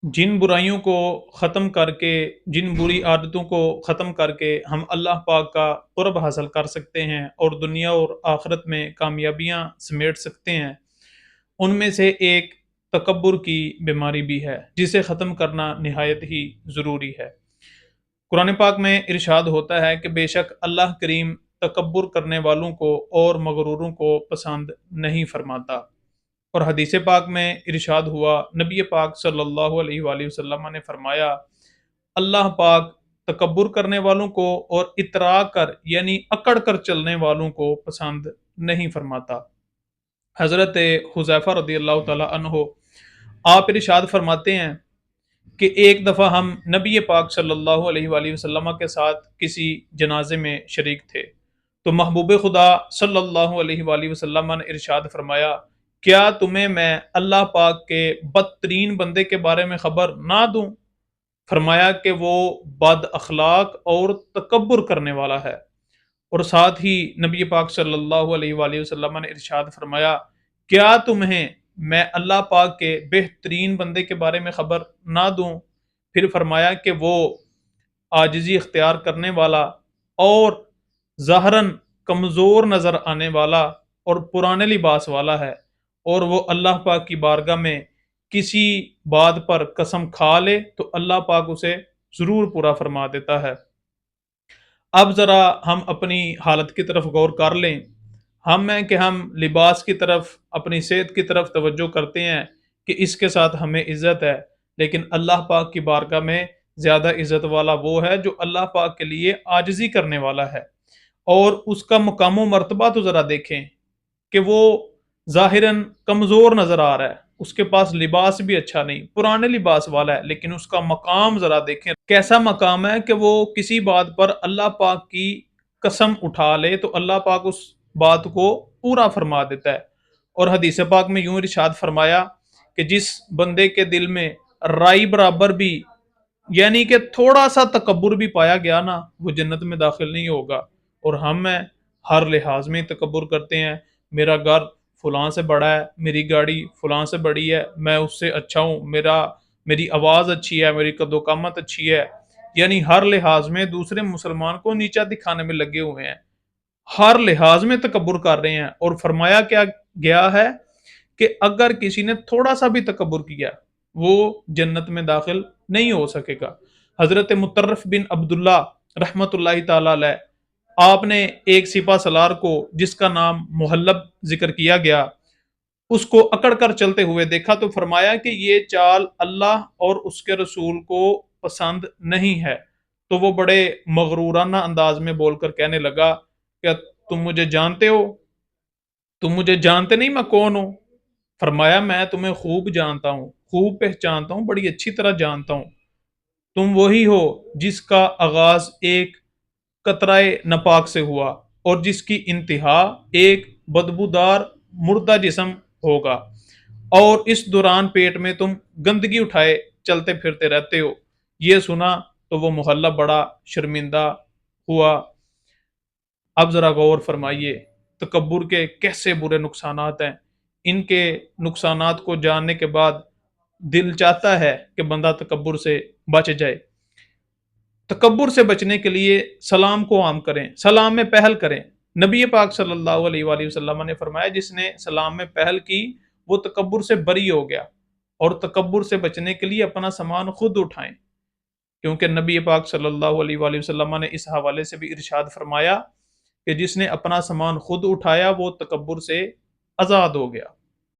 جن برائیوں کو ختم کر کے، جن بری عادتوں کو ختم کر کے ہم اللہ پاک کا قرب حاصل کر سکتے ہیں اور دنیا اور آخرت میں کامیابیاں سمیٹ سکتے ہیں، ان میں سے ایک تکبر کی بیماری بھی ہے، جسے ختم کرنا نہایت ہی ضروری ہے۔ قرآن پاک میں ارشاد ہوتا ہے کہ بے شک اللہ کریم تکبر کرنے والوں کو اور مغروروں کو پسند نہیں فرماتا۔ اور حدیث پاک میں ارشاد ہوا، نبی پاک صلی اللہ علیہ وآلہ وسلم نے فرمایا، اللہ پاک تکبر کرنے والوں کو اور اترا کر یعنی اکڑ کر چلنے والوں کو پسند نہیں فرماتا۔ حضرت حذیفہ رضی اللہ تعالی عنہ آپ ارشاد فرماتے ہیں کہ ایک دفعہ ہم نبی پاک صلی اللہ علیہ وآلہ وسلم کے ساتھ کسی جنازے میں شریک تھے، تو محبوب خدا صلی اللہ علیہ وآلہ وسلم نے ارشاد فرمایا، کیا تمہیں میں اللہ پاک کے بدترین بندے کے بارے میں خبر نہ دوں؟ فرمایا کہ وہ بد اخلاق اور تکبر کرنے والا ہے۔ اور ساتھ ہی نبی پاک صلی اللہ علیہ وآلہ وسلم نے ارشاد فرمایا، کیا تمہیں میں اللہ پاک کے بہترین بندے کے بارے میں خبر نہ دوں؟ پھر فرمایا کہ وہ عاجزی اختیار کرنے والا اور ظاہراً کمزور نظر آنے والا اور پرانے لباس والا ہے، اور وہ اللہ پاک کی بارگاہ میں کسی بات پر قسم کھا لے تو اللہ پاک اسے ضرور پورا فرما دیتا ہے۔ اب ذرا ہم اپنی حالت کی طرف غور کر لیں۔ ہم لباس کی طرف، اپنی صحت کی طرف توجہ کرتے ہیں کہ اس کے ساتھ ہمیں عزت ہے، لیکن اللہ پاک کی بارگاہ میں زیادہ عزت والا وہ ہے جو اللہ پاک کے لیے عاجزی کرنے والا ہے۔ اور اس کا مقام و مرتبہ تو ذرا دیکھیں کہ وہ ظاہراً کمزور نظر آ رہا ہے، اس کے پاس لباس بھی اچھا نہیں، پرانے لباس والا ہے، لیکن اس کا مقام ذرا دیکھیں کیسا مقام ہے کہ وہ کسی بات پر اللہ پاک کی قسم اٹھا لے تو اللہ پاک اس بات کو پورا فرما دیتا ہے۔ اور حدیث پاک میں یوں ارشاد فرمایا کہ جس بندے کے دل میں رائی برابر بھی یعنی کہ تھوڑا سا تکبر بھی پایا گیا نا، وہ جنت میں داخل نہیں ہوگا۔ اور ہم ہیں ہر لحاظ میں تکبر کرتے ہیں، میرا گھر فلاں سے بڑا ہے، میری گاڑی فلاں سے بڑی ہے، میں اس سے اچھا ہوں، میری آواز اچھی ہے، میری قد و قامت اچھی ہے، یعنی ہر لحاظ میں دوسرے مسلمان کو نیچا دکھانے میں لگے ہوئے ہیں، ہر لحاظ میں تکبر کر رہے ہیں۔ اور فرمایا کیا گیا ہے کہ اگر کسی نے تھوڑا سا بھی تکبر کیا وہ جنت میں داخل نہیں ہو سکے گا۔ حضرت مطرف بن عبداللہ رحمت اللہ تعالی علیہ، آپ نے ایک سپہ سالار کو جس کا نام محلب ذکر کیا گیا، اس کو اکڑ کر چلتے ہوئے دیکھا تو فرمایا کہ یہ چال اللہ اور اس کے رسول کو پسند نہیں ہے۔ تو وہ بڑے مغرورانہ انداز میں بول کر کہنے لگا، کیا تم مجھے جانتے ہو؟ تم مجھے جانتے نہیں میں کون ہوں؟ فرمایا میں تمہیں خوب جانتا ہوں، خوب پہچانتا ہوں، بڑی اچھی طرح جانتا ہوں۔ تم وہی ہو جس کا آغاز ایک قطرہ نپاک سے ہوا اور جس کی انتہا ایک بدبودار مردہ جسم ہوگا، اور اس دوران پیٹ میں تم گندگی اٹھائے چلتے پھرتے رہتے ہو۔ یہ سنا تو وہ محلہ بڑا شرمندہ ہوا۔ اب ذرا غور فرمائیے تکبر کے کیسے برے نقصانات ہیں۔ ان کے نقصانات کو جاننے کے بعد دل چاہتا ہے کہ بندہ تکبر سے بچ جائے۔ تکبر سے بچنے کے لیے سلام کو عام کریں، سلام میں پہل کریں۔ نبی پاک صلی اللہ علیہ وآلہ وسلم نے فرمایا جس نے سلام میں پہل کی وہ تکبر سے بری ہو گیا۔ اور تکبر سے بچنے کے لیے اپنا سامان خود اٹھائیں، کیونکہ نبی پاک صلی اللہ علیہ وآلہ وسلم نے اس حوالے سے بھی ارشاد فرمایا کہ جس نے اپنا سامان خود اٹھایا وہ تکبر سے آزاد ہو گیا۔